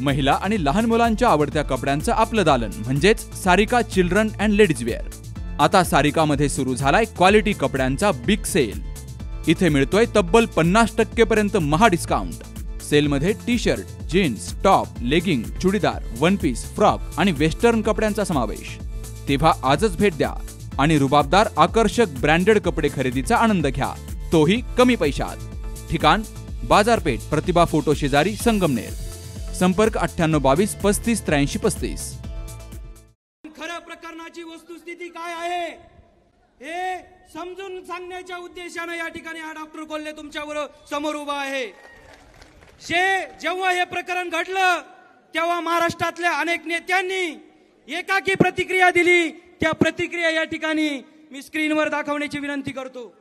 महिला आणि लहान मुलांच्या आवडत्या कपड्यांचं आपलं दालन म्हणजेच Sarika children and ladies wear. आता सारिकामध्ये सुरू झालाय क्वालिटी कपड्यांचा बिग सेल। इथे मिळतोय तब्बल 50% पर्यंत महा डिस्काउंट। सेलमध्ये T shirt, jeans, top, legging, churidar, one piece, frock आणि वेस्टर्न कपड्यांचा समावेश। तेव्हा आजच भेट द्या आणि रुबाबदार आकर्षक ब्रँडेड कपडे खरेदीचा आनंद घ्या, तोही कमी पैशात। ठिकाण बाजारपेठ, प्रतिभा फोटो शेजारी, संगमनेर। संपर्क 9822 35 83 35। खऱ्या प्रकरणाची वस्तुस्थिती काय आहे हे समजून सांगण्याच्या उद्देशाने या ठिकाणी हा डॉक्टर कोल्हे तुमच्या समोर उभा आहे। जेव्हा हे प्रकरण घडलं तेव्हा महाराष्ट्रातल्या अनेक नेत्यांनी एकाकी प्रतिक्रिया दिली। त्या प्रतिक्रिया या ठिकाणी मी स्क्रीनवर दाखवण्याची विनंती करतो।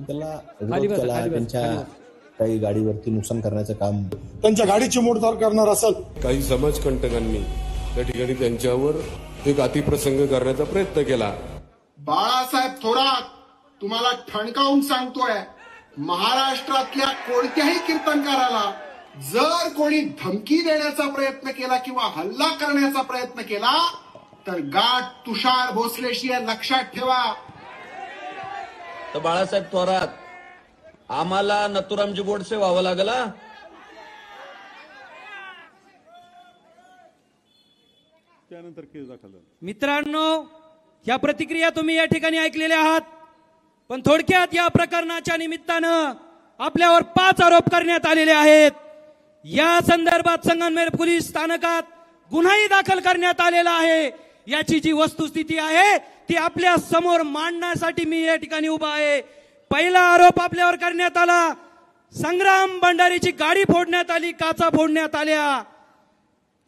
त्यांच्या काही गाडीवरती नुकसान करण्याचं काम, त्यांच्या गाडीची मोडतोड करणार असेल, काही समाजकंटकांनी त्या ठिकाणी त्यांच्यावर एक अतिप्रसंग करण्याचा प्रयत्न केला। बाळासाहेब थोरात तुम्हाला ठणकावून सांगतोय, महाराष्ट्रातल्या कोणत्याही कीर्तनकाराला जर कोणी धमकी देण्याचा प्रयत्न केला किंवा हल्ला करण्याचा प्रयत्न केला तर गाठ तुषार भोसलेशी लक्षात ठेवा। तर बाळासाहेब थोरात आम्हाला नथुरामजी गोडसे व्हावं लागलं। त्यानंतर केस दाखल झाला। मित्रांनो, या प्रतिक्रिया तुम्ही या ठिकाणी ऐकलेल्या आहात, पण थोडक्यात या प्रकरणाच्या निमित्तानं आपल्यावर 5 आरोप करण्यात आलेले आहेत। या संदर्भात संगमनेर पोलीस स्थानकात गुन्हाही दाखल करण्यात आलेला आहे। याची जी वस्तुस्थिती आहे ती आपल्या समोर मांडण्यासाठी मी या ठिकाणी उभा आहे। पहिला आरोप आपल्यावर करण्यात आला, संग्राम भंडारीची गाडी फोडण्यात आली, काचा फोडण्यात आल्या।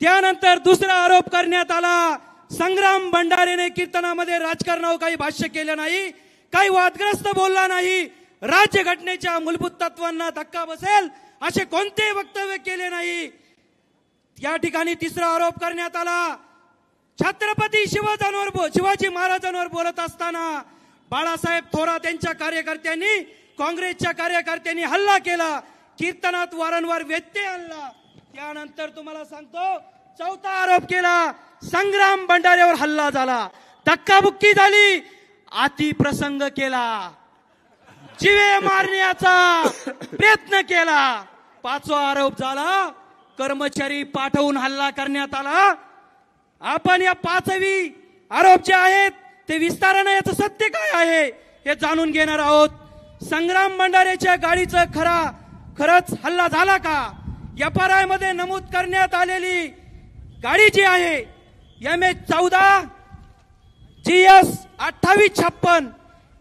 त्यानंतर दुसरा आरोप करण्यात आला, संग्राम भंडारेने कीर्तनामध्ये राजकारणावर काही भाष्य केलं नाही, काही वादग्रस्त बोलला नाही, राज्यघटनेच्या मूलभूत तत्वांना धक्का बसेल असे कोणते वक्तव्य केले नाही। या ठिकाणी तिसरा आरोप करण्यात आला, छत्रपती शिवाजी महाराजांवर बोलत असताना बाळासाहेब थोरात यांच्या कार्यकर्त्यांनी, काँग्रेसच्या कार्यकर्त्यांनी हल्ला केला, कीर्तनात वारंवार व्यत्यय आणला। त्यानंतर तुम्हाला सांगतो, चौथा आरोप केला, संग्राम भंडारेवर हल्ला झाला, धक्काबुक्की झाली, अतिप्रसंग केला, जीवे मारण्याचा प्रयत्न केला। पाचवा आरोप झाला, कर्मचारी पाठवून हल्ला करण्यात आला। आपण या 5वी आरोप जे आहेत ते विस्ताराने याचं सत्य काय आहे हे जाणून घेणार आहोत। संग्राम भंडारेच्या गाडीचं खरंच हल्ला झाला का? FRI मध्ये नमूद करण्यात आलेली गाडी जी आहे MH14 GS 2856,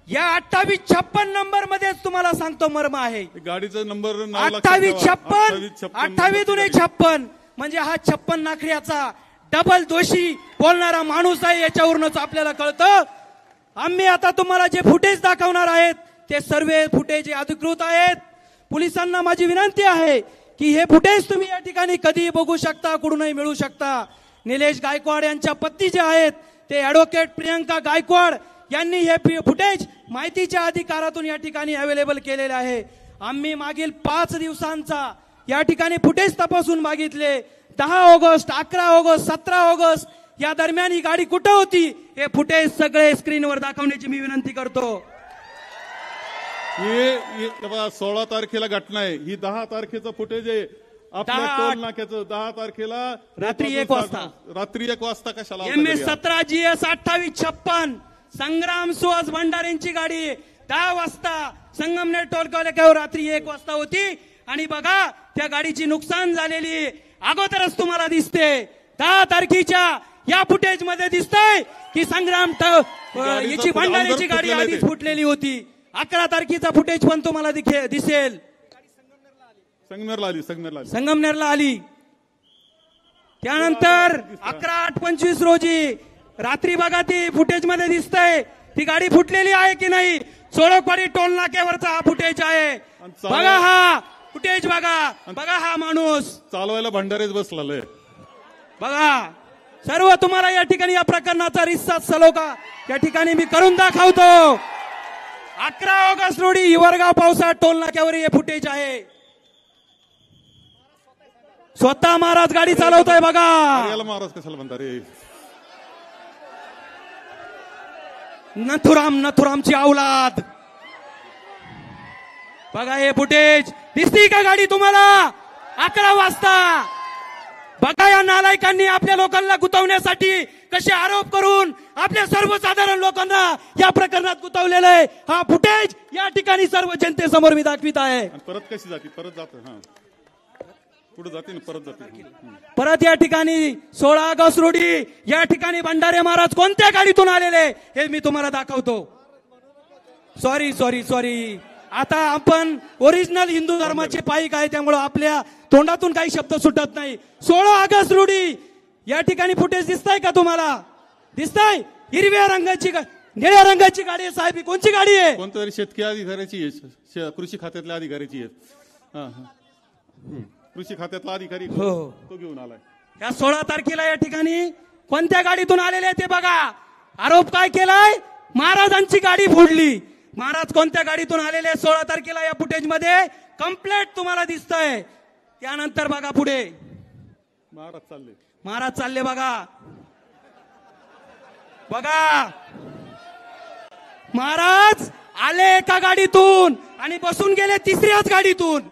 या 2856 नंबर मध्येच तुम्हाला सांगतो मर्म आहे। गाडीचा नंबर 2856 म्हणजे हा 56 नाखऱ्याचा डबल दोषी बोलणारा माणूस आहे। याच्यावरूनच आपल्याला कळतं। आम्ही आता तुम्हाला जे फुटेज दाखवणार आहेत ते सर्व फुटेज अधिकृत आहेत। पोलिसांना माझी विनंती आहे की हे फुटेज तुम्ही या ठिकाणी कधी बघू शकता, कुठूनही मिळू शकता। निलेश गायकवाड यांच्या पत्नी जे आहेत ते ॲडव्होकेट प्रियंका गायकवाड यांनी हे फुटेज माहितीच्या अधिकारातून या ठिकाणी अवेलेबल केलेले आहे। आम्ही मागील 5 दिवसांचा या ठिकाणी फुटेज तपासून मागितले। 10 ऑगस्ट, 11 ऑगस्ट, 17 ऑगस्ट या दरम्यान ही गाडी कुठे होती हे फुटेज सगळे स्क्रीनवर दाखवण्याची मी विनंती करतो। हे 16 तारखेला घटना आहे, ही 10 तारखेचं फुटेज आहे आपल्या टोल नाक्याचं। 10 तारखेला रात्री 1 वाजता कशाला? MH17 GS 2856 संग्राम सुहास भंडारेंची गाडी 10 वाजता संगमनेर टोल नाक्यावर रात्री 1 वाजता होती। आणि बघा त्या गाडीची नुकसान झालेली अगोदरच तुम्हाला दिसते। 10 तारखेच्या या फुटेज मध्ये दिसतंय की संग्राम याची भंडारेची गाडी आधीच फुटलेली होती। 11 तारखेचा फुटेज पण तुम्हाला दिसेल। संगमनेरला आली। त्यानंतर 11/8/25 रोजी रात्री बघा ती फुटेज मध्ये दिसतंय ती गाडी फुटलेली आहे की नाही। सोळकवाडी टोल नाक्यावरचा हा फुटेज आहे। बघा हा फुटेज, बघा हा माणूस चालवायला भंडारेच बसलाय। बघा सर्व तुम्हाला या ठिकाणी या प्रकरणाचा रिस्सा सलोखा या ठिकाणी मी करून दाखवतो। 11 ऑगस्ट रोजी हिवरगाव पावसाळ्यात टोल नाक्यावर हे फुटेज आहे. स्वतः महाराज गाडी चालवतोय बघा. याला महाराज कशाला म्हणता रे? नथुरामची औलाद. बघा हे फुटेज. दिसती का गाडी तुम्हाला? 11 वाजता. बघा या नालायकांनी आपल्या लोकांना गुंतवण्यासाठी कसे आरोप करून आपल्या सर्वसाधारण लोकांना या प्रकरणात गुंतवलेलं आहे. हा फुटेज या ठिकाणी सर्व जनतेसमोर मी दाखवित आहे. आणि परत कशी जाते? परत जाते, हा पुढे जाते ना, परत जाते. परत या ठिकाणी 16 ऑगस्ट रोजी या ठिकाणी भंडारे महाराज कोणत्या गाडीतून आलेले हे मी तुम्हाला दाखवतो. सॉरी आता आपण ओरिजिनल हिंदू धर्माचे पाईक आहे, त्यामुळे आपल्या तोंडातून काही शब्द सुटत नाही. 16 ऑगस्ट रोजी या ठिकाणी फुटेज दिसताय का तुम्हाला? दिसताय? हिरव्या रंगाची निळ्या रंगाची गाडी आहे साहेब. कोणची गाडी आहे? कोणत्या शेतकरी अधिकाऱ्याची आहे, कृषी खात्यातल्या अधिकाऱ्याची आहे. कृषी खात्यातला अधिकारी तो घेऊन आलाय. या 16 तारखेला या ठिकाणी कोणत्या गाडीतून आलेले ते बघा. आरोप काय केलाय? महाराजांची गाडी फोडली. महाराज कोणत्या गाडीतून आलेले 16 तारखेला या फुटेज मध्ये कंप्लेंट तुम्हाला दिसतंय. त्यानंतर बघा पुढे महाराज चालले बघा. महाराज आले एका गाडीतून आणि बसून गेले तिसऱ्याच गाडीतून.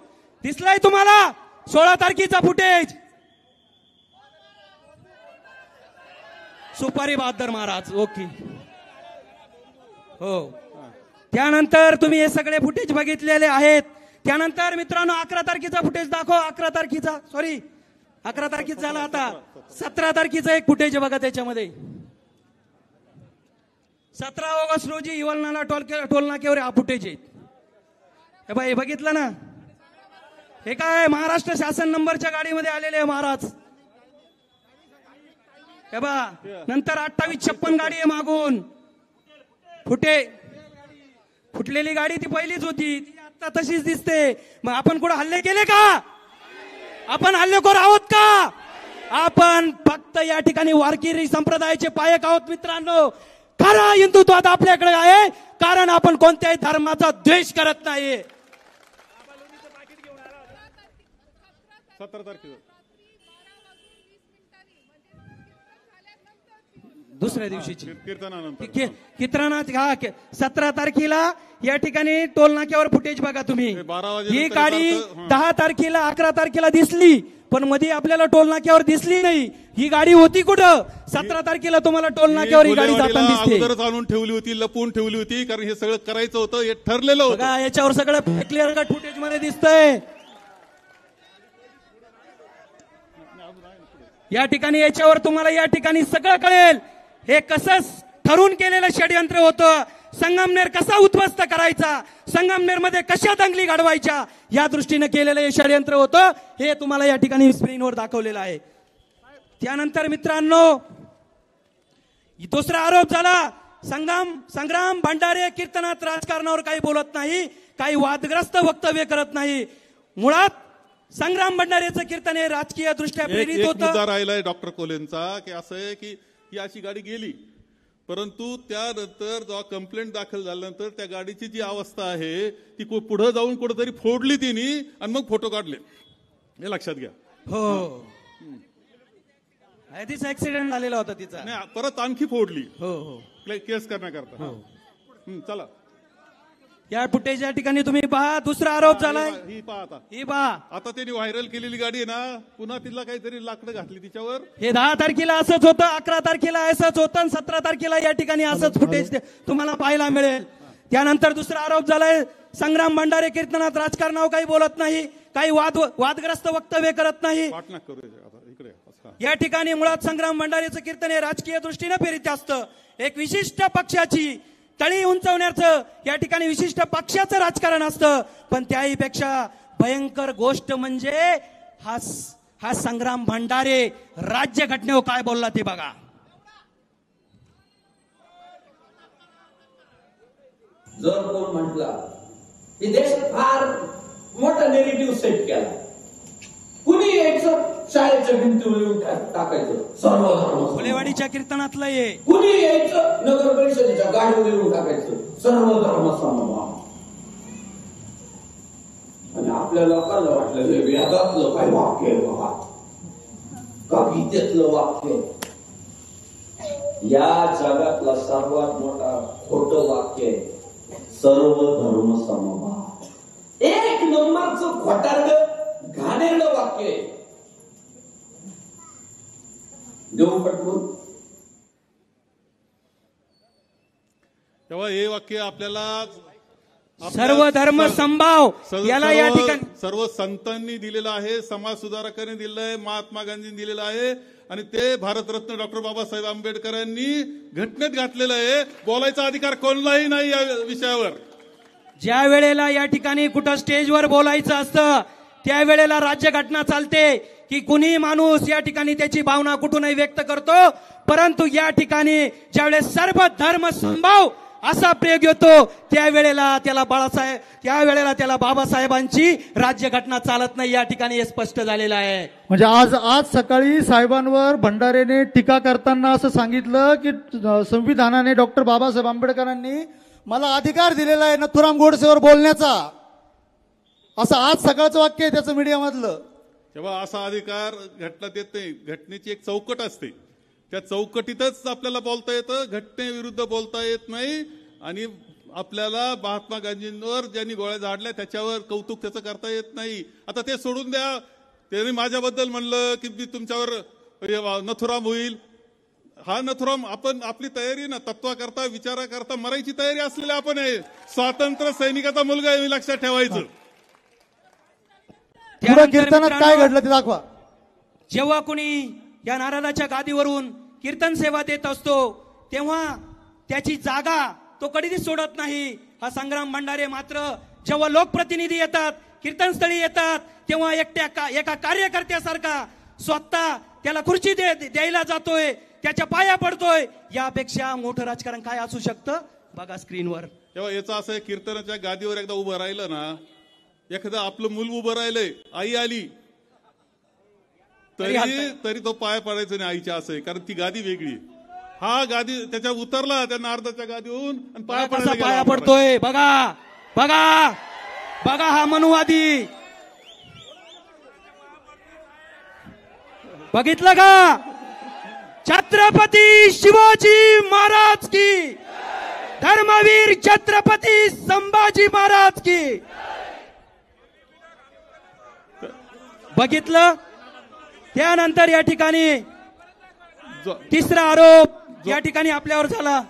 दिसलाय तुम्हाला 16 तारखेचा फुटेज? सुपारी बहादर महाराज. ओके हो. त्यानंतर तुम्ही हे सगळे फुटेज बघितलेले आहेत. त्यानंतर मित्रांनो 11 तारखेचा फुटेज दाखव. 11 तारखेचा झाला. आता 17 तारखेचा एक फुटेज बघा. त्याच्यामध्ये 17 ऑगस्ट रोजी हिवलनाला टोल नाक्यावर हा फुटेज आहे. हे बाई बघितलं ना? हे काय महाराष्ट्र शासन नंबरच्या गाडीमध्ये आलेले महाराज. हे बा नंतर 2856 गाडी आहे मागून. फुटलेली गाडी ती पहिलीच होती, ती आता तशीच दिसते. मग आपण कुठं हल्ले केले का? आपण हल्लेखोर आहोत का? आपण फक्त या ठिकाणी वारकरी संप्रदायाचे पायक आहोत मित्रांनो. खरा हिंदुत्वात आपल्याकडे आहे, कारण आपण कोणत्याही धर्माचा द्वेष करत नाही. 17 तारखेला दुसऱ्या दिवशीची कीर्तनानंतर कीर्तनात 17 तारखेला या ठिकाणी टोल नाक्यावर फुटेज बघा तुम्ही. ही गाडी 10 तारखेला 11 तारखेला दिसली, पण मध्ये आपल्याला टोल नाक्यावर दिसली नाही. ही गाडी होती कुठं? 17 तारखेला तुम्हाला टोल नाक्यावर ही गाडी जाताना दिसते. अगोदरच आणून ठेवली होती, लपून ठेवली होती, कारण हे सगळं करायचं होतं, हे ठरलेलं होतं. याच्यावर सगळं क्लिअर कट फुटेज मध्ये दिसतंय. या ठिकाणी याच्यावर तुम्हाला या ठिकाणी सगळं कळेल. हे कसं ठरून केलेलं षडयंत्र होतं. संगमनेर कसा उद्ध्वस्त करायचा, संगमनेर मध्ये कशा दंगली घडवायच्या, या दृष्टीने केलेलं हे षडयंत्र होतं. हे तुम्हाला या ठिकाणी स्क्रीनवर दाखवलेलं आहे. त्यानंतर मित्रांनो दुसरा आरोप झाला. संग्राम भंडारे कीर्तनात राजकारणावर काही बोलत नाही, काही वादग्रस्त वक्तव्य करत नाही. मुळात संग्राम भंडारेचं कीर्तन हे राजकीय दृष्ट्या प्रेरित होतं. मुद्दा राहिलाय डॉक्टर कोलेंचा, की असं आहे की ही अशी गाडी गेली, परंतु त्यानंतर जेव्हा कंप्लेंट दाखल झाल्यानंतर त्या गाडीची जी अवस्था आहे ती पुढे जाऊन कुठेतरी फोडली तिने आणि मग फोटो काढले. हे लक्षात घ्या. हो तिचा ऍक्सिडेंट झालेला होता तिचा. नाही, परत आणखी फोडली. हो केस करण्याकरता. चला या फुटेज या ठिकाणी तुम्ही पहा. दुसरा आरोप झालाय. ही पहा आता त्यांनी व्हायरल केलेली गाडी आहे ना, पुन्हा तिला काहीतरी लाकडं घातली तिच्यावर. हे 10 तारखेला असंच होतं, 11 तारखेला असंच होतं, 17 तारखेला या ठिकाणी असंच फुटेज तुम्हाला पाहायला मिळेल. त्यानंतर दुसरा आरोप झालाय. संग्राम भंडारे कीर्तनात राजकारणावर काही बोलत नाही, काही वादग्रस्त वक्तव्य करत नाही. या ठिकाणी मुळात संग्राम भंडारेचं कीर्तन हे राजकीय दृष्टीने प्रेरित असतं. एक विशिष्ट पक्षाची तळी उंचवण्याचं या ठिकाणी विशिष्ट पक्षाचं राजकारण असतं. पण त्याही पेक्षा भयंकर गोष्ट म्हणजे हा संग्राम भंडारे राज्य घटनेवर काय बोलला ते बघा. जर कोण म्हटला की देशात फार मोठा नेगेटिव्ह सेट केला, कुणी यायचं शाळेच्या भिंतीवर येऊन टाकायचं सर्व धर्म, फुलेवाडीच्या कीर्तनातलं ये कुणी यायचं नगर परिषदेच्या गाडीवर येऊन टाकायचं सर्व धर्म समभाव. आणि आपल्या लोकांना वाटलं हे वेदातलं काय वाक्य आहे बाबा, का गीतेतलं वाक्य. या जगातला सर्वात मोठा खोटं वाक्य आहे सर्व धर्म समभाव. एक नंबरचं खोटारडं घाणेरडं वाक्य आहे. देऊ पटवून. तेव्हा हे वाक्य आपल्याला सर्व धर्म समभाव याला या ठिकाणी सर्व संतांनी दिलेलं आहे, समाज सुधारकांनी दिलेलं आहे, महात्मा गांधींनी दिलेलं आहे आणि ते भारतरत्न डॉक्टर बाबासाहेब आंबेडकरांनी घटनेत घातलेलं आहे. बोलायचा अधिकार कोणालाही नाही या विषयावर. ज्या वेळेला या ठिकाणी कुठं स्टेजवर बोलायचं असतं त्यावेळेला राज्यघटना चालते की कुणी माणूस या ठिकाणी त्याची भावना कुठूनही व्यक्त करतो, परंतु या ठिकाणी ज्यावेळेस सर्व धर्म समभाव असा प्रयोग येतो त्यावेळेला त्याला बाबासाहेबांची राज्यघटना चालत नाही. या ठिकाणी हे स्पष्ट झालेलं आहे. म्हणजे आज सकाळी साहेबांवर भंडारेने टीका करताना असं सांगितलं की संविधानाने डॉक्टर बाबासाहेब आंबेडकरांनी मला अधिकार दिलेला आहे नथुराम गोडसेवर बोलण्याचा, असं आज सकाळचं वाक्य आहे त्याचं मीडियामधलं. तेव्हा असा अधिकार घटनेत येत नाही. घटनेची एक चौकट असते, त्या चौकटीतच आपल्याला बोलता येतं, घटनेविरुद्ध बोलता येत नाही. आणि आपल्याला महात्मा गांधींवर ज्यांनी गोळ्या झाडल्या त्याच्यावर कौतुक त्याचं करता येत नाही. आता ते सोडून द्या. त्यांनी माझ्याबद्दल म्हणलं की मी तुमच्यावर नथुराम होईल. हा नथुराम आपण आपली तयारी ना तत्वाकरता विचाराकरता मरायची तयारी असलेली आपण आहे. स्वातंत्र्य सैनिकाचा मुलगा आहे, लक्षात ठेवायचं. कीर्तनात काय घडलं ते दाखवा. जेव्हा कोणी या नारदाच्या गादीवरून कीर्तन सेवा देत असतो तेव्हा त्याची जागा तो कधीच सोडत नाही. हा संग्राम भंडारे मात्र जेव्हा लोकप्रतिनिधी येतात, कीर्तनस्थळी येतात, तेव्हा एका कार्यकर्त्यासारखा स्वतः त्याला खुर्ची द्यायला जातोय, त्याच्या पाया पडतोय. यापेक्षा मोठं राजकारण काय असू शकतं बघा स्क्रीनवर. तेव्हा याचं असं कीर्तनाच्या गादीवर एकदा उभं राहिलं ना, एखादं आपलं मूल उभं राहिलंय, आई आली तरी तो पाय पडायचं नाही आईच्या, असं आहे. कारण ती गादी वेगळी. हा गादी त्याच्या उतरला त्या नारदाच्या गादीहून आणि पाया पडतोय. बघा बघा बघा हा मनुवादी. बघितलं का? छत्रपती शिवाजी महाराज की, धर्मवीर छत्रपती संभाजी महाराज की. बघितलं. त्यानंतर या ठिकाणी तिसरा आरोप या ठिकाणी आपल्यावर झाला.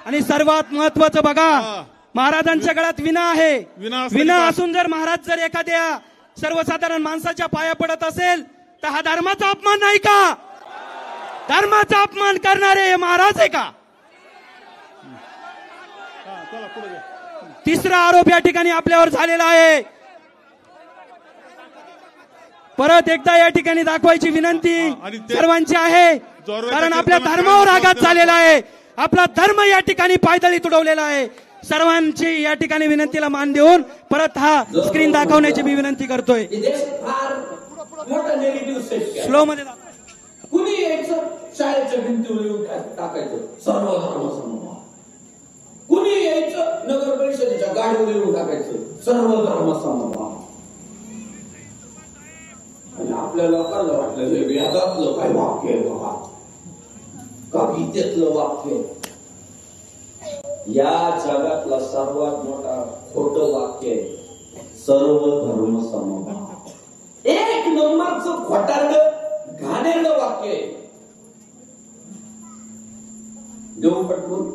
आणि सर्वात महत्वाचं बघा, महाराजांच्या गळ्यात विना आहे. विना असून जर महाराज जर एखाद्या सर्वसाधारण माणसाच्या पाया पडत असेल तर हा धर्माचा अपमान नाही का? धर्माचा अपमान करणारे हे महाराज आहे का? तिसरा आरोप या ठिकाणी आपल्यावर झालेला आहे. परत एकदा या ठिकाणी दाखवायची विनंती सर्वांची आहे, कारण आपल्या धर्मावर आघात झालेला आहे. आपला धर्म या ठिकाणी पायदळी तुडवलेला आहे. सर्वांची या ठिकाणी विनंतीला मान देऊन परत हा स्क्रीन दाखवण्याची मी विनंती करतोय. मोठा नेगेटिव्ह सेट स्लो मध्ये कुणी यायचं शाळेच्या भिंतीवर येऊन टाकायचं सर्व धर्म समभाव. कुणी यायचं नगर परिषदेच्या गाडीवर येऊन टाकायचं सर्व धर्म समभाव. आणि आपल्या लोकांना वाटलं हे वेदातलं काय वाक्य आहे बाबा, का गीतेतलं वाक्य. या जगातला सर्वात मोठा खोटं वाक्य आहे सर्व धर्म समभाव. एक नंबरचं खोटारडं घाणेरडं वाक्य आहे. देऊ पटवून.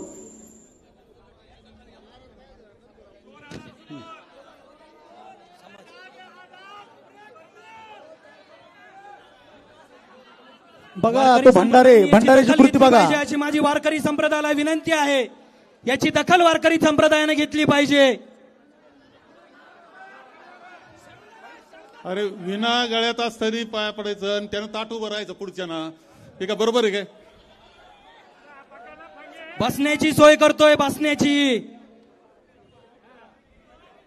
बघा तो भंडारेची कृती बघा. याची माझी वारकरी संप्रदायाला विनंती आहे, याची दखल वारकरी संप्रदायाने घेतली पाहिजे. अरे विना गळ्यात असताना पाया पडायचं आणि त्यानं ताट उभं राहायचं पुढच्याना, हे का बरोबर आहे काय? बसण्याची सोय करतोय, बसण्याची.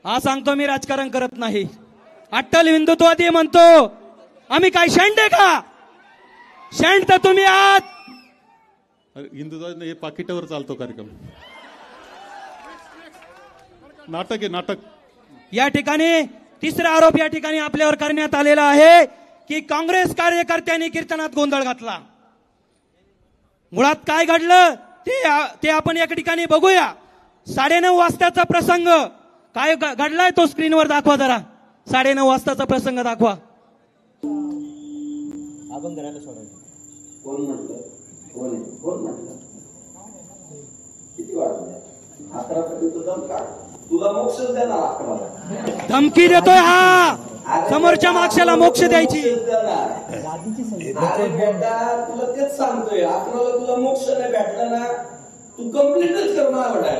हा सांगतो मी राजकारण करत नाही. अट्टल हिंदुत्ववादी म्हणतो आम्ही काय शेंड आहे का? शेंड तर तुम्ही आहात. हिंदुत्व हे पाकिटावर चालतो कार्यक्रम. नाटक आहे नाटक. या ठिकाणी तिसरा आरोप या ठिकाणी आपल्यावर करण्यात आलेला आहे की काँग्रेस कार्यकर्त्यांनी कीर्तनात गोंधळ घातला. मुळात काय घडलं ते आपण या ठिकाणी बघूया. 9:30 वाजताचा प्रसंग काय घडलाय तो स्क्रीनवर दाखवा जरा. 9:30 वाजताचा प्रसंग दाखवा. आपण घराला सोडायचं. कोण म्हटलं? कोण म्हटलं? किती वाजले? 11 तुझा का तुला मोक्ष देणार 11. धमकी देतोय हा. समोरच्या मागच्याला मोक्ष द्यायची. तुला तेच सांगतोय 11ला तुला मोक्ष नाही भेटला ना तू कंप्लीटच कर मला.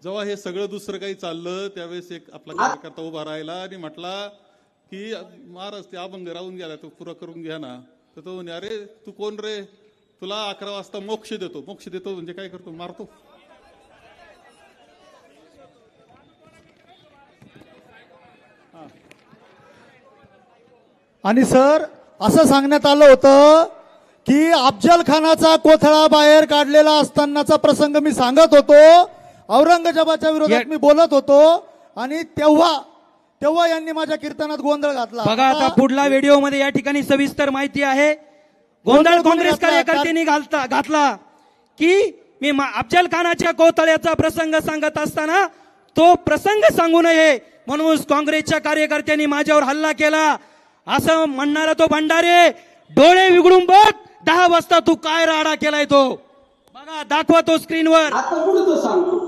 जेव्हा हे सगळं दुसरं काही चाललं त्यावेळेस एक आपला कार्यकर्ता उभा राहिला आणि म्हटला की महाराज ते अभंग राहून गेला तो पुरा करून घ्या ना. तर तो म्हणे अरे तू कोण रे, तुला 11 वाजता मोक्ष देतो. मोक्ष देतो म्हणजे काय करतो? मारतो. आणि सर असं सांगण्यात आलं होतं की अफजल खानाचा कोथळा बाहेर काढलेला असतानाचा प्रसंग मी सांगत होतो. औरंगजेबाच्या विरोधात मी बोलत होतो आणि तेव्हा यांनी माझ्या कीर्तनात गोंधळ घातला. बघा आता पुढला व्हिडिओ मध्ये या ठिकाणी सविस्तर माहिती आहे. गोंधळ काँग्रेस कार्यकर्त्यांनी घातला की मी अफजल खानाच्या कोथळ्याचा प्रसंग सांगत असताना तो प्रसंग सांगू नये म्हणून काँग्रेसच्या कार्यकर्त्यांनी माझ्यावर हल्ला केला असं म्हणणारा तो भंडारे डोळे विघडून बघ. 10 वाजता तू काय राडा केलाय तो बघा. दाखवा तो स्क्रीनवर. आता पुढे तो सांगतो.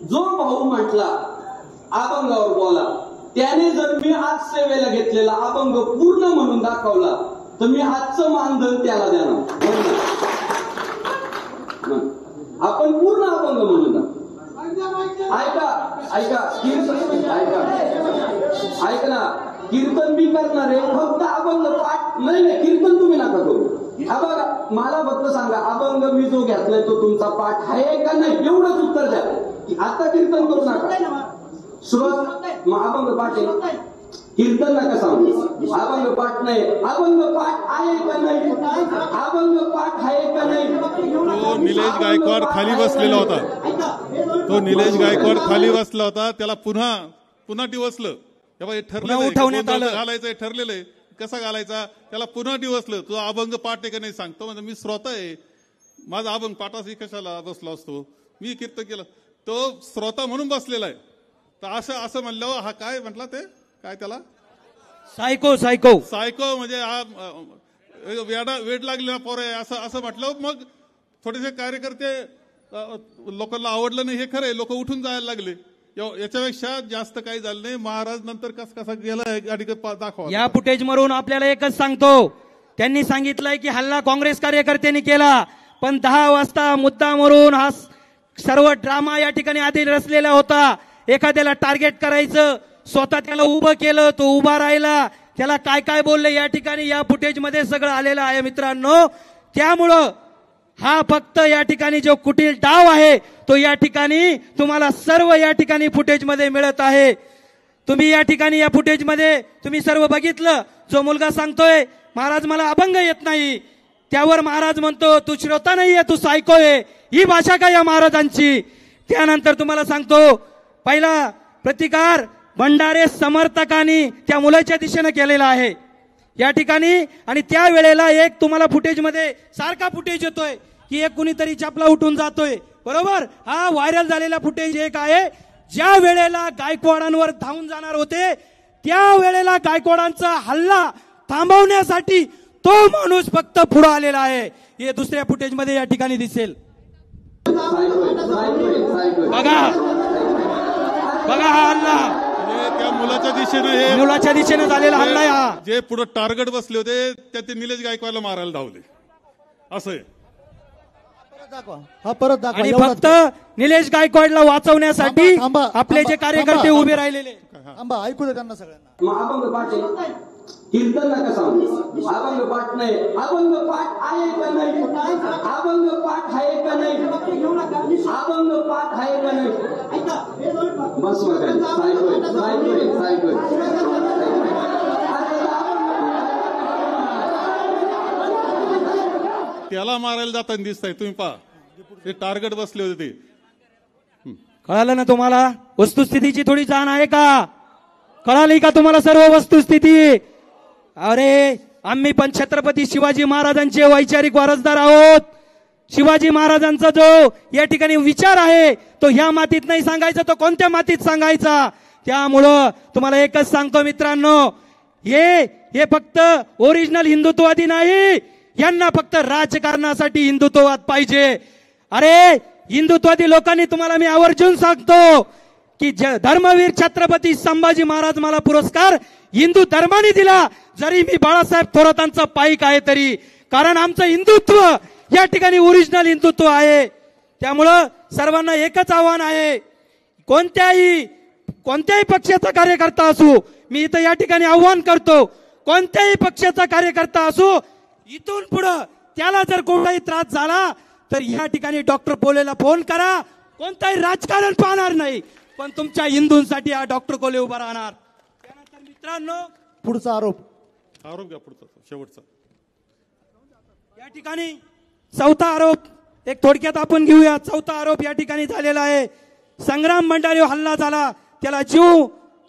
जो भाऊ म्हटला अभंगावर बोला त्याने जर मी आज सेवेला घेतलेला अभंग पूर्ण म्हणून दाखवला तर मी आजचं मानधन त्याला देणार. आपण पूर्ण अभंग म्हणून दाखव. ऐका ना. कीर्तन मी करणार आहे फक्त अभंग पाठ नाही. कीर्तन तुम्ही नका करू. हा बघा मला फक्त सांगा अभंग मी जो घेतलाय तो तुमचा पाठ आहे का नाही एवढंच उत्तर द्या. आता कीर्तन करू नका. सुरुवात अभंग पाठ आहे. कीर्तन नका सांगू. अभंग पाठ नाही. अभंग पाठ आहे का नाही? अभंग पाठ आहे का नाही? तो निलेश गायकवाड खाली बसलेला होता. तो निलेश गायकवाड खाली बसला होता. त्याला पुन्हा डिवसलं. हे ठरलं उठवण्यात आलं. घालायचंय ठरलेलं आहे. कसा घालायचा त्याला पुन्हा डिवसलं. तुझा अभंग पाठ आहे का नाही सांगतो. म्हणजे मी श्रोता आहे. माझा अभंग पाठाशी कशाला बसला असतो. मी कीर्तन केलं. तो श्रोता म्हणून बसलेला आहे. तर असं म्हणल्यावर हा काय म्हटला ते काय त्याला सायको म्हणजे हा वेड लागलेला पोर आहे असं म्हटलं. मग थोडेसे कार्यकर्ते लोकांना आवडलं नाही हे खरंय. लोक उठून जायला लागले. याच्यापेक्षा जास्त काही झालं नाही. महाराज नंतर कसा गेला गाडी दाखवा. या फुटेज मरून आपल्याला एकच सांगतो. त्यांनी सांगितलंय की हल्ला काँग्रेस कार्यकर्त्यांनी केला पण 10 वाजता मुद्दा मरून हा सर्व ड्रामा या ठिकाणी आधी रचलेला होता. एखाद्याला टार्गेट करायचं. स्वतः त्याला उभं केलं. तो उभा राहिला. त्याला काय काय बोलले या ठिकाणी या फुटेज मध्ये सगळं आलेलं आहे मित्रांनो. त्यामुळं हा फक्त या ठिकाणी जो कुटील डाव आहे तो या ठिकाणी तुम्हाला सर्व या ठिकाणी फुटेज मध्ये मिळत आहे. तुम्ही या ठिकाणी या फुटेज मध्ये तुम्ही सर्व बघितलं. जो मुलगा सांगतोय महाराज मला अभंग येत नाही त्यावर महाराज म्हणतो तू श्रोता नाहीये तू सायको आहे. ही भाषा काय या महाराजांची. त्यानंतर तुम्हाला सांगतो पहिला प्रतिकार भंडारे समर्थकांनी त्या मुलाच्या दिशेने केलेला आहे या ठिकाणी. आणि त्या वेळेला एक तुम्हाला फुटेज मध्ये सारखा फुटेज येतोय की एक कुणीतरी चपला उठून जातोय बरोबर. हा व्हायरल झालेला फुटेज एक आहे. ज्या वेळेला गायकवाडांवर धावून जाणार होते त्या वेळेला गायकवाडांचा हल्ला थांबवण्यासाठी तो माणूस फक्त पुढे आलेला आहे. हे दुसऱ्या फुटेज मध्ये या ठिकाणी दिसेल. बघा हा हल्ला त्या मुलाच्या दिशेने झालेला हल्ला आहे हा. जे पुढे टार्गेट बसले होते त्या ते निलेश गायकवाडला मारायला धावले असं आहे. हा परत दाखवा. आणि फक्त निलेश गायकवाडला वाचवण्यासाठी आपले जे कार्यकर्ते उभे राहिलेले. ऐकू दे त्यांना सगळ्यांना. अभंग पाठ आहे. कीर्तन नका सांगू. अभंग पाठ नाही. अभंग पाठ आहे का नाही? अभंग पाठ आहे का नाही? अभंग पाठ आहे का नाही? बस त्याला मारायला जाताना दिसताय तुम्ही पहा, ते टार्गेट बसले होते ते. कळालं ना तुम्हाला? वस्तुस्थितीची थोडी जाण आहे का? कळाली का तुम्हाला सर्व वस्तुस्थिती? अरे आम्ही पण छत्रपती शिवाजी महाराजांचे वैचारिक वारसदार आहोत. शिवाजी महाराजांचा जो या ठिकाणी विचार आहे तो ह्या मातीत नाही सांगायचा, तो कोणत्या मातीत सांगायचा. त्यामुळं तुम्हाला एकच सांगतो मित्रांनो, हे फक्त ओरिजिनल हिंदुत्ववादी नाही, यांना फक्त राजकारणासाठी हिंदुत्ववाद पाहिजे. अरे हिंदुत्ववादी लोकांनी तुम्हाला मी आवर्जून सांगतो की धर्मवीर छत्रपती संभाजी महाराज मला पुरस्कार हिंदू धर्माने दिला, जरी मी बाळासाहेब थोरातांचा पाईक आहे तरी, कारण आमचं हिंदुत्व या ठिकाणी ओरिजिनल हिंदुत्व आहे. त्यामुळं सर्वांना एकच आव्हान आहे, कोणत्याही पक्षाचा कार्यकर्ता असू, मी इथं या ठिकाणी आव्हान करतो, कोणत्याही पक्षाचा कार्यकर्ता असू, इथून पुढे त्याला जर कोणताही त्रास झाला तर या ठिकाणी डॉक्टर पोलेला फोन करा. कोणताही राजकारण पाहणार नाही, पण तुमच्या हिंदूंसाठी हा डॉक्टर कोले उभा राहणार. त्यानंतर मित्रांनो पुढचा आरोप घ्या, पुढचा शेवटचा. या ठिकाणी चौथा आरोप एक थोडक्यात आपण घेऊया. चौथा आरोप या ठिकाणी झालेला आहे. संग्राम भंडारीवर हल्ला झाला, त्याला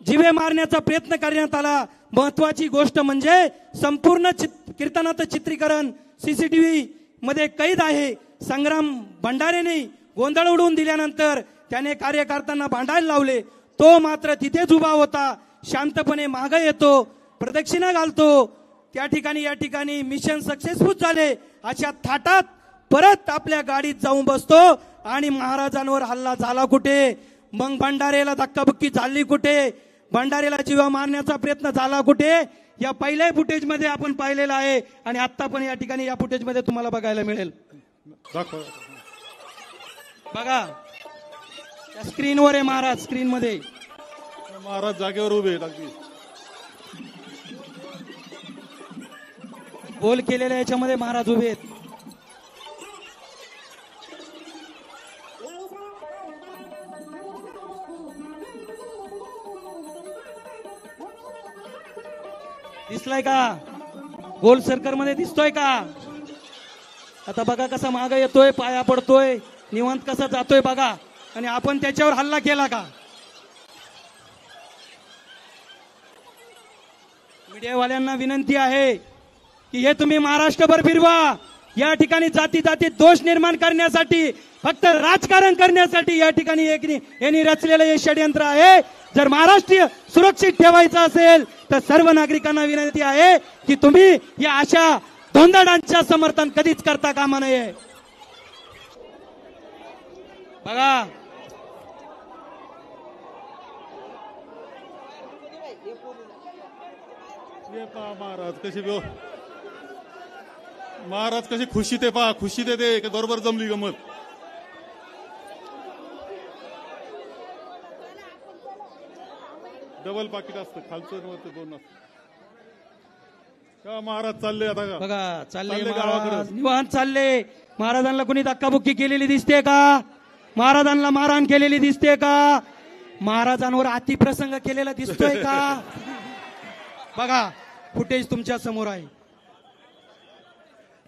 जीवे मारण्याचा प्रयत्न करण्यात आला. महत्वाची गोष्ट म्हणजे संपूर्ण कीर्तनाचं चित्रीकरण सीसीटीव्ही मध्ये कैद आहे. संग्राम भंडारेने गोंधळ उडवून दिल्यानंतर त्याने कार्यकर्त्यांना भांडायला लावले. तो मात्र तिथेच उभा होता, शांतपणे मागे येतो, प्रदक्षिणा घालतो. त्या ठिकाणी या ठिकाणी मिशन सक्सेसफुल झाले. अशा थाटात परत आपल्या गाडीत जाऊन बसतो आणि महाराजांवर हल्ला झाला कुठे? मग भंडारेला धक्काबुक्की झाली कुठे? भंडारेला जीवा मारण्याचा प्रयत्न झाला कुठे? या पहिल्या फुटेज मध्ये आपण पाहिलेलं आहे आणि आता पण या ठिकाणी या फुटेज मध्ये तुम्हाला बघायला मिळेल. बघा त्या स्क्रीनवर आहे महाराज, स्क्रीन मध्ये महाराज जागेवर उभे आहेत. गोल केलेल्या याच्यामध्ये महाराज उभे आहेत. दिसलाय का? गोल सर्कल मध्ये दिसतोय का? आता बघा कसा मागे येतोय, पाया पडतोय, निवांत कसा जातोय बघा. आणि आपण त्याच्यावर हल्ला केला का? मीडियावाल्यांना विनंती आहे की हे तुम्ही महाराष्ट्रभर फिरवा. या ठिकाणी जाती जातीत दोष निर्माण करण्यासाठी, फक्त राजकारण करण्यासाठी या ठिकाणी यांनी रचलेलं हे षडयंत्र आहे. जर महाराष्ट्र सुरक्षित ठेवायचं असेल तर सर्व नागरिकांना विनंती आहे की तुम्ही या अशा धोंदाडांचं समर्थन कधीच करता कामा नये. बघा महाराज कशी खुशीत आहे पहा, खुशीत आहे ते बरोबर जमली गमत. डबल पाकिट असतं खालचं दोन असतं का? महाराज चालले आता का? बघा चालले गावाकडे, निवांत चालले. महाराजांना कोणी धक्काबुक्की केलेली दिसते का? महाराजांना मारहाण केलेली दिसते का? महाराजांवर अतिप्रसंग केलेला दिसतोय का? बघा फुटेज तुमच्या समोर आहे.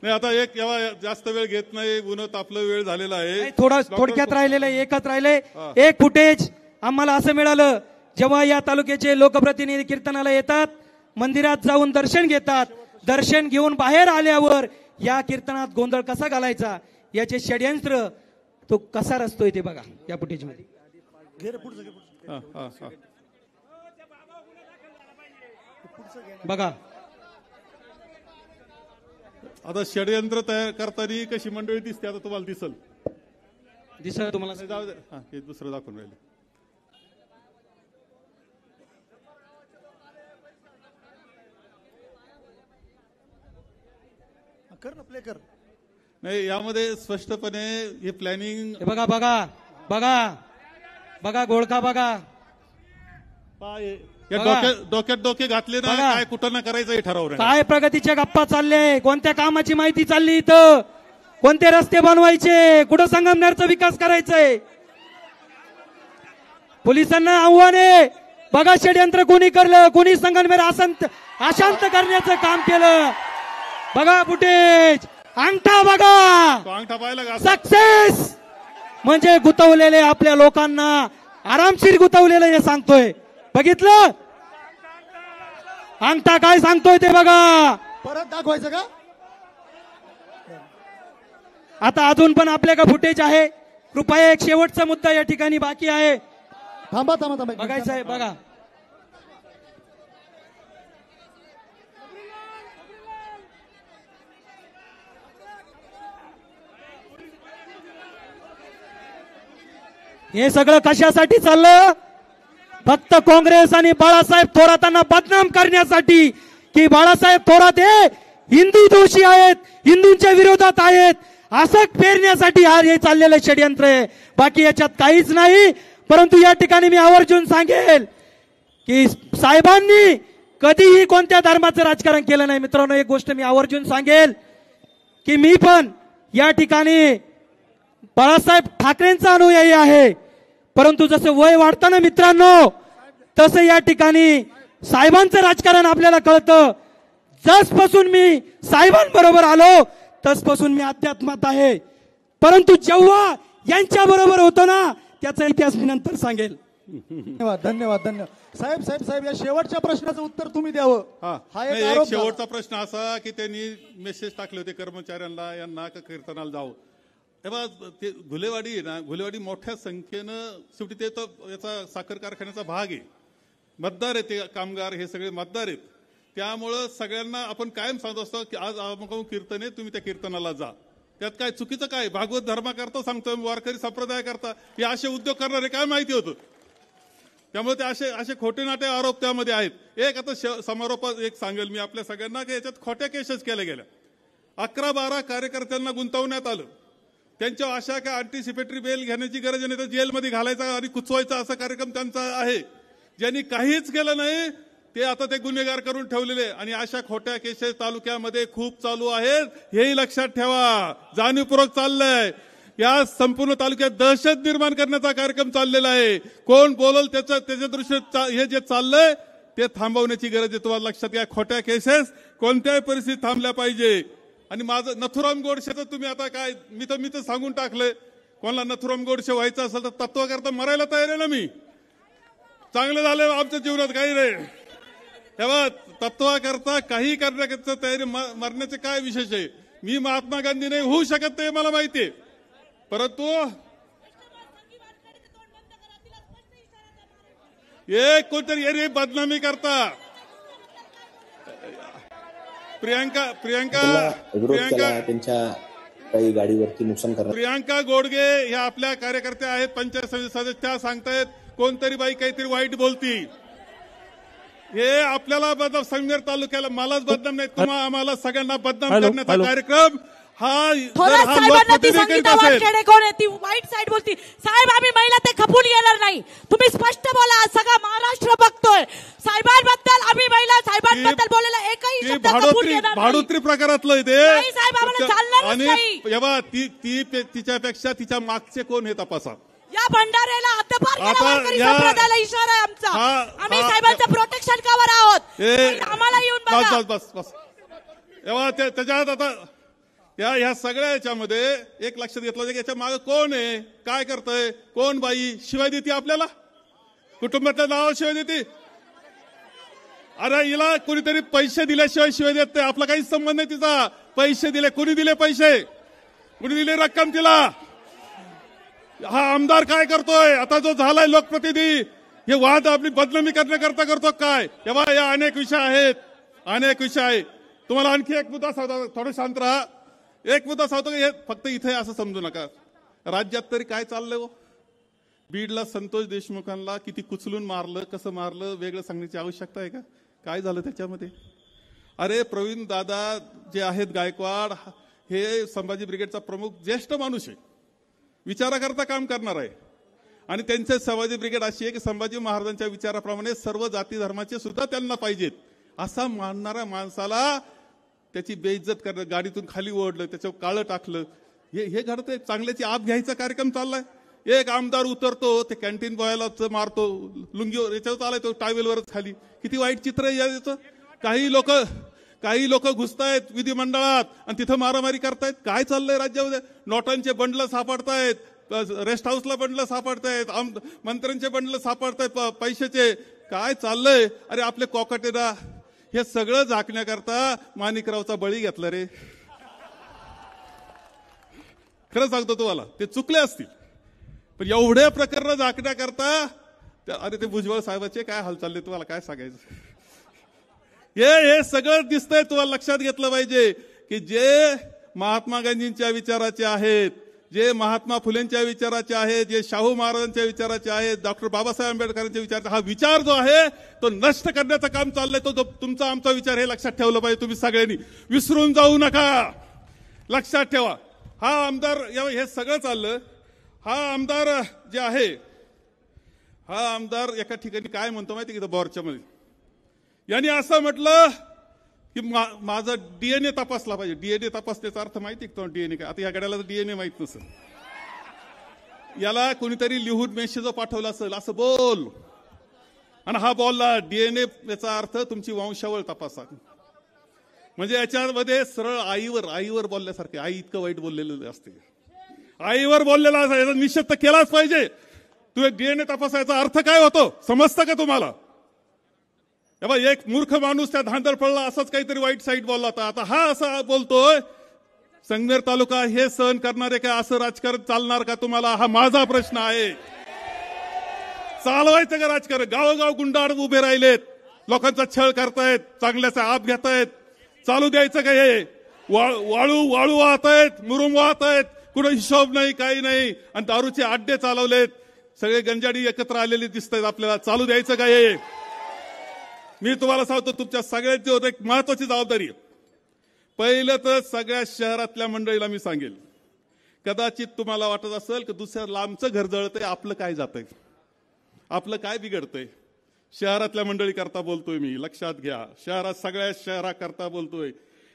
नाही आता एक जास्त वेळ घेत नाही, उन्हत आपलं वेळ झालेला आहे. थोडक्यात राहिलेलं आहे, एकच राहिले. एक फुटेज आम्हाला असं मिळालं, जेव्हा या तालुक्याचे लोकप्रतिनिधी कीर्तनाला येतात, मंदिरात जाऊन दर्शन घेतात, दर्शन घेऊन बाहेर आल्यावर या कीर्तनात गोंधळ कसा घालायचा याचे षडयंत्र तो कसा रचतोय ते बघा या फुटेज मध्ये. बघा आता षडयंत्र तयार करताना कशी मंडळी दिसते आता तुम्हाला दिसल तुम्हाला. जाऊ दे, हे दुसरं दाखवून राहिले. कर ना, प्ले कर. नाही यामध्ये स्पष्टपणे हे प्लॅनिंग बघा बघा बघा बघा गोळखा बघा. डोक्यात डोके घातले ना, काय कुठं ना करायचं हे ठरवलं. काय प्रगतीच्या गप्पा चालले, कोणत्या कामाची माहिती चालली इथं, कोणते रस्ते बनवायचे, कुठं संगमनेरचा विकास करायचाय. पोलिसांना आव्हान आहे, बघा षडयंत्र कोणी करलं, कोणी संगमनेर अशांत करण्याचं काम केलं. बघा फुटेज अंगठा बघा, तो अंगठा पाहिला का? सक्सेस म्हणजे गुतवलेले आपल्या लोकांना आरामशीर गुतवलेलं हे सांगतोय. बघितलं अंगठा काय सांगतोय ते बघा. परत दाखवायचं का? आता अजून पण आपल्याकडे फुटेज आहे. कृपया एक शेवटचा मुद्दा या ठिकाणी बाकी आहे. थांबा थांबा थांबा. बघायचं आहे बघा. हे सगळं कशासाठी चाललं? फक्त काँग्रेस आणि बाळासाहेब थोरातांना बदनाम करण्यासाठी, की बाळासाहेब थोरात हे हिंदू दोषी आहेत, हिंदूंच्या विरोधात आहेत, असं पेरण्यासाठी हे चाललेलं षडयंत्र आहे. बाकी याच्यात काहीच नाही. परंतु या ठिकाणी मी आवर्जून सांगेल की साहेबांनी कधीही कोणत्या धर्माचं राजकारण केलं नाही. मित्रांनो, एक गोष्ट मी आवर्जून सांगेल की मी पण या ठिकाणी बाळासाहेब ठाकरेंचा अनुयायी आहे. परंतु जसं वय वाढतं ना मित्रांनो, तसं या ठिकाणी साहेबांचं राजकारण आपल्याला कळतं. जसपासून मी साहेबांबरोबर आलो तसपासून मी अध्यात्मात आहे. परंतु जेव्हा यांच्या बरोबर होतो ना, त्याचा इतिहास मी नंतर सांगेल. धन्यवाद धन्यवाद धन्यवाद. साहेब साहेब साहेब या शेवटच्या प्रश्नाचं उत्तर तुम्ही द्यावं. हा एक एक आरोप झाला. शेवटचा प्रश्न असा की त्यांनी मेसेज टाकले होते कर्मचाऱ्यांना, यांना का कीर्तनाला जावं. तेव्हा ते घुलेवाडी आहे ना, घुलेवाडी मोठ्या संख्येनं, शेवटी ते तर याचा साखर कारखान्याचा भाग आहे, मतदार आहेत, ते कामगार हे सगळे मतदार आहेत. त्यामुळं सगळ्यांना आपण कायम सांगत असतो की आज अमुक कीर्तन आहे, तुम्ही त्या कीर्तनाला जा. त्यात काय चुकीचं काय? भागवत धर्माकरता सांगतोय, वारकरी संप्रदाय करता हे असे उद्योग करणारे काय माहिती होतं. त्यामुळे ते असे खोटे नाटे आरोप त्यामध्ये आहेत. एक आता समारोपात एक सांगेल मी आपल्या सगळ्यांना की याच्यात खोट्या केसेस केल्या गेल्या. 11-12 कार्यकर्त्यांना गुंतवण्यात आलं. त्यांच्या अशा काय अँटिसिपेटरी बेल घेण्याची गरज नाही, तर जेलमध्ये घालायचा आणि कुचवायचा असा कार्यक्रम त्यांचा आहे. ज्यांनी काहीच केलं नाही ते आता ते गुन्हेगार करून ठेवलेले. आणि अशा खोट्या केसेस तालुक्यामध्ये खूप चालू आहेत, हेही लक्षात ठेवा. जाणीवपूर्वक चाललंय. या संपूर्ण तालुक्यात दहशत निर्माण करण्याचा कार्यक्रम चाललेला आहे. कोण बोलल त्याच्या दृष्टीने हे जे चाललंय ते थांबवण्याची गरज आहे. तुम्हाला लक्षात घ्या, खोट्या केसेस कोणत्याही परिस्थितीत थांबल्या पाहिजे. आणि माझं नथुराम गोडसेचं तुम्ही आता काय, मी तर सांगून टाकलंय, कोणाला नथुराम गोडसे व्हायचं असेल तर तत्वाकरता मरायला तयार आहे ना मी. चांगलं झालं आमच्या जीवनात काही नाही. तेव्हा तत्वाकरता काही करण्याची तयारी, मरण्याचे काय विशेष आहे. मी महात्मा गांधी नाही होऊ शकत ते मला माहितीये. परंतु एक कोणतरी बदनामी करता त्यांच्या काही गाडीवरती नुकसान करणार. प्रियांका गोडगे ह्या आपल्या कार्यकर्त्या आहेत, पंचायत समिती सदस्य, त्या सांगतायत कोणतरी बाई काहीतरी वाईट बोलती. हे आपल्याला बदनाम, संगमेर तालुक्याला मलाच बदनाम नाही, तुम्हाला आम्हाला सगळ्यांना बदनाम करण्याचा कार्यक्रम हा कोण आहे ती वाईट साईड बोलती. साहेब आम्ही महिला ते खपून येणार नाही. तुम्ही स्पष्ट बोला, सगळा महाराष्ट्र बघतोय. साहेबांबद्दल आम्ही महिला साहेबांबद्दल बोलायला एकही शब्द खपून येणार नाही. भाडोत्री प्रकारातलं ते. साहेब आम्हाला चालणारच नाही. आणि तिच्यापेक्षा तिच्या मागचे कोण हे तपासा. या भंडाऱ्याला हद्दपार वारकरी संप्रदायाला इशारा आहे आमचा. आम्ही साहेबांचं प्रोटेक्शन कवर आहोत. आम्हाला येऊन बघा. बस त्याच्यात आता ह्या सगळ्या याच्यामध्ये एक लक्षात घेतलं की याच्या मागे कोण आहे, काय करतंय, कोण बाई शिवाय देते आपल्याला, कुटुंबातल्या नावावर शिवाय देते. अरे हिला कुणीतरी पैसे दिल्याशिवाय शिवाय देत नाही. आपला काहीच संबंध नाही तिचा. पैसे दिले, कुणी दिले पैसे, कुणी दिली रक्कम तिला. हा आमदार काय करतोय आता, जो झालाय लोकप्रतिनिधी, हे वाद आपली बदनामी करण्याकरता करतो काय. तेव्हा या अनेक विषय आहेत, अनेक विषय आहे. तुम्हाला आणखी एक मुद्दा सांगतो, थोडं शांत राहा. एक मुद्दा सांगतो की हे फक्त इथे असं समजू नका, राज्यात तरी काय चाललंय. हो, बीडला संतोष देशमुखांना किती कुचलून मारलं, कसं मारलं, वेगळं सांगण्याची आवश्यकता आहे का. काय झालं त्याच्यामध्ये. अरे प्रवीण दादा जे आहेत गायकवाड, हे संभाजी ब्रिगेडचा प्रमुख ज्येष्ठ माणूस आहे, विचाराकरता काम करणार आहे. आणि त्यांचे संभाजी ब्रिगेड अशी आहे की संभाजी महाराजांच्या विचाराप्रमाणे सर्व जाती धर्माचे सुद्धा त्यांना पाहिजेत, असा मानणाऱ्या माणसाला त्याची बेइज्जत करणं, गाडीतून खाली ओढलं, त्याच्यावर काळं टाकलं, हे घडतंय. चांगल्याची आप घ्यायचा कार्यक्रम चाललाय. एक आमदार उतरतो, ते कॅन्टीन बॉयला मारतो, लुंगीवर याच्यावर चालाय, तो टावेलवरच खाली. किती वाईट चित्र आहे याचं. काही लोक घुसतायत विधिमंडळात आणि तिथं मारामारी करतायत. काय चाललंय राज्यामध्ये? नोटांचे बंडल सापडतायत, रेस्ट हाऊसला बंडल सापडतायत, मंत्र्यांचे बंडल सापडतायत पैशाचे. काय चाललंय? अरे आपले कॉकटेदा हे सगळं झाकण्याकरता माणिकरावचा बळी घेतला रे. खरं सांगतो तुम्हाला, ते चुकले असतील, पण एवढ्या प्रकरण झाकण्याकरता अरे ते भुजबळ साहेबाचे काय हाल चालले तुम्हाला काय सांगायचं. हे सगळं दिसतंय. तुम्हाला लक्षात घेतलं पाहिजे की जे महात्मा गांधींच्या विचाराचे आहेत, जे महात्मा फुलेंच्या विचाराचे आहेत, जे शाहू महाराजांच्या विचाराचे आहेत, डॉक्टर बाबासाहेब आंबेडकरांच्या विचाराचे, हा विचार जो आहे तो नष्ट करण्याचं काम चाललंय. तो तुमचा आमचा विचार हे लक्षात ठेवलं पाहिजे. तुम्ही सगळ्यांनी विसरून जाऊ नका. लक्षात ठेवा. हा आमदार हे सगळं चाललं. हा आमदार जे आहे, हा आमदार एका ठिकाणी काय म्हणतो माहिती की बोरच्या मध्ये यांनी असं म्हटलं की माझा डीएनए तपासला पाहिजे. डीएनए तपासण्याचा अर्थ माहिती का डीएनए काय? आता या गड्याला डीएनए माहित नसेल. याला कोणीतरी लिहून मेसेज पाठवला असेल असं बोल, आणि हा बोलला डीएनए, याचा अर्थ तुमची वंशावळ तपासा. म्हणजे याच्यामध्ये सरळ आईवर बोलल्यासारखे. आई इतकं वाईट बोललेलं असते. आईवर बोललेला याचा निषेध तर केलाच पाहिजे. तुम्ही डीएनए तपासायचा अर्थ काय होतो समजतं का तुम्हाला? एक मूर्ख माणूस त्या धांदळ पडला, असंच काहीतरी वाईट साईट बोलला होता. आता हा असा बोलतोय. संगमेर तालुका हे सहन करणारे का? असं राजकारण चालणार का तुम्हाला? हा माझा प्रश्न आहे. चालवायचं का राजकारण? गावोगाव गुंडाळ उभे राहिलेत, लोकांचा छळ करतायत, चांगल्याचा आप घेतायत. चालू द्यायचं का? हे वाळू वाहतायत, मुरुम वाहतायत, कुठं हिशोब नाही, काही नाही, आणि दारूचे अड्डे चालवलेत. सगळे गंजाडी एकत्र आलेले दिसत आहेत आपल्याला. चालू द्यायचं का? हे मी तुम्हाला सांगतो, तुमच्या सगळ्यांची एक महत्वाची जबाबदारी आहे. पहिलं तर सगळ्या शहरातल्या मंडळीला मी सांगेल, कदाचित तुम्हाला वाटत असेल की दुसऱ्या लांबचं घर जळतंय, आपलं काय जातंय, आपलं काय बिघडतंय. शहरातल्या मंडळी करता बोलतोय मी, लक्षात घ्या. शहरात सगळ्या शहराकरता बोलतोय.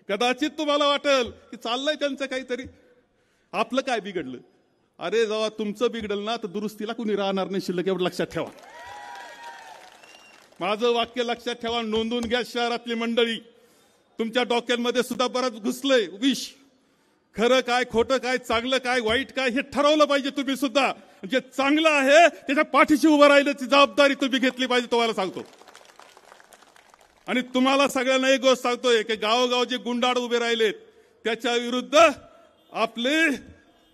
कदाचित तुम्हाला वाटेल की चाललंय त्यांचं काहीतरी, आपलं काय बिघडलं. अरे जेव्हा तुमचं बिघडलं ना तर दुरुस्तीला कुणी राहणार नाही शिल्लक. एवढं लक्षात ठेवा. माझं वाक्य लक्षात ठेवा, नोंदून घ्या. शहरातली मंडळी, तुमच्या डोक्यांमध्ये सुद्धा बरंच घुसलंय विष. खरं काय, खोटं काय, चांगलं काय, वाईट काय, हे ठरवलं पाहिजे तुम्ही सुद्धा. जे चांगलं आहे त्याच्या पाठीशी उभं राहिल्याची जबाबदारी तुम्ही घेतली पाहिजे, तुम्हाला सांगतो. आणि तुम्हाला सगळ्यांना एक गोष्ट सांगतोय की गावोगाव जे गुंडाळ उभे राहिलेत त्याच्या विरुद्ध आपले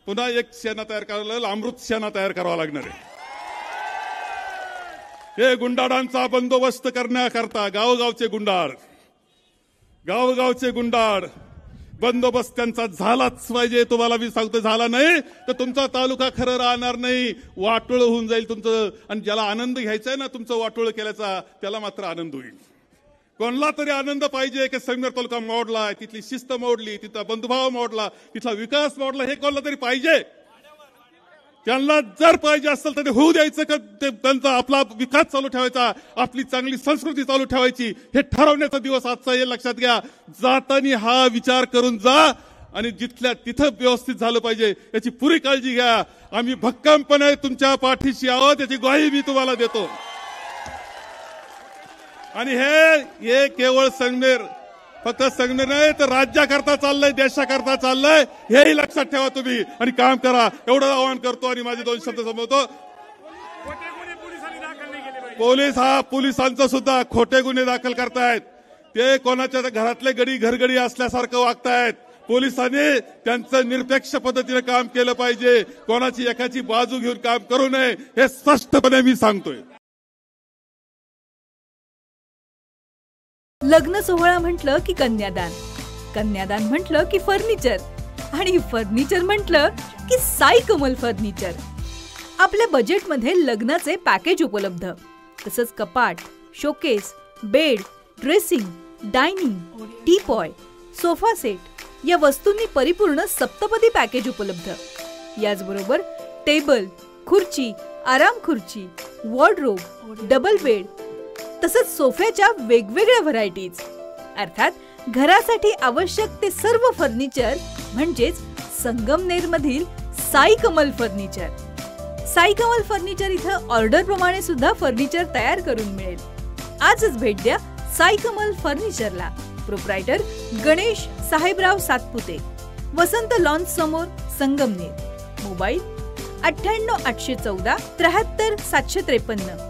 पुन्हा एक सेना तयार करायला, अमृत सेना तयार करावा लागणार आहे. हे गुंडाळांचा बंदोबस्त करण्याकरता गावोगावचे गुंडाळ बंदोबस्त त्यांचा झालाच पाहिजे. तुम्हाला मी सांगतो, झाला नाही तर तुमचा तालुका खरं राहणार नाही, वाटोळ होऊन जाईल तुमचं. आणि ज्याला आनंद घ्यायचा आहे ना तुमचं वाटोळ केल्याचा, त्याला मात्र आनंद होईल. कोणाला तरी आनंद पाहिजे की संगमेर तालुका मोडला, तिथली शिस्त मोडली, तिथला बंधुभाव मोडला, तिथला विकास मोडला, हे कोणाला तरी पाहिजे. त्यांना जर पाहिजे असेल तर ते होऊ द्यायचं का? त्यांचा आपला विकास चालू ठेवायचा, आपली चांगली संस्कृती चालू ठेवायची, हे ठरवण्याचा दिवस आजचा. हे लक्षात घ्या. जाताना हा विचार करून जा, आणि जिथल्या तिथं व्यवस्थित झालं पाहिजे याची पुरी काळजी घ्या. आम्ही भक्कमपणे तुमच्या पाठीशी आहोत याची ग्वाही मी तुम्हाला देतो. आणि हे केवळ संगमेर, फक्त संगमेर नाही तर राज्याकरता चाललंय, देशाकरता चाललंय, हेही लक्षात ठेवा तुम्ही आणि काम करा. एवढं आवाहन करतो आणि माझे 2 शब्द संपवतो. पोलिसांचं सुद्धा खोटे गुन्हे दाखल करतायत. ते कोणाच्या घरातले गडी घरगडी असल्यासारखं वागतायत. पोलिसांनी त्यांचं निरपेक्ष पद्धतीने काम केलं पाहिजे. कोणाची एकाची बाजू घेऊन काम करू नये, हे स्पष्टपणे मी सांगतोय. लग्न सोहळा म्हटलं की कन्यादान, कन्यादान म्हटलं की फर्निचर, आणि फर्निचर म्हटलं की साई कमल फर्निचर. आपल्या बजेटमध्ये लग्नाचे पॅकेज उपलब्ध. तसंच कपाट, showcase, bed, dressing, dining, teapoy, sofa set या वस्तूंनी परिपूर्ण सप्तपदी पॅकेज उपलब्ध. याचबरोबर टेबल, खुर्ची, आराम खुर्ची, वॉर्डरोब, डबल बेड, तसंच सोफ्याच्या वेगवेगळ्या व्हरायटीज. अर्थात घरासाठी आवश्यक ते सर्व फर्निचर म्हणजेच संगमनेरमधील साई कमल फर्निचर. साई कमल फर्निचर इथं ऑर्डर प्रमाणे सुद्धा फर्निचर तयार करून मिळेल. आजच भेट द्या साई कमल फर्निचरला. प्रोप्रायटर गणेश साहेबराव सातपुते, वसंत लॉन्च समोर, संगमनेर. मोबाईल 98 814 73 753.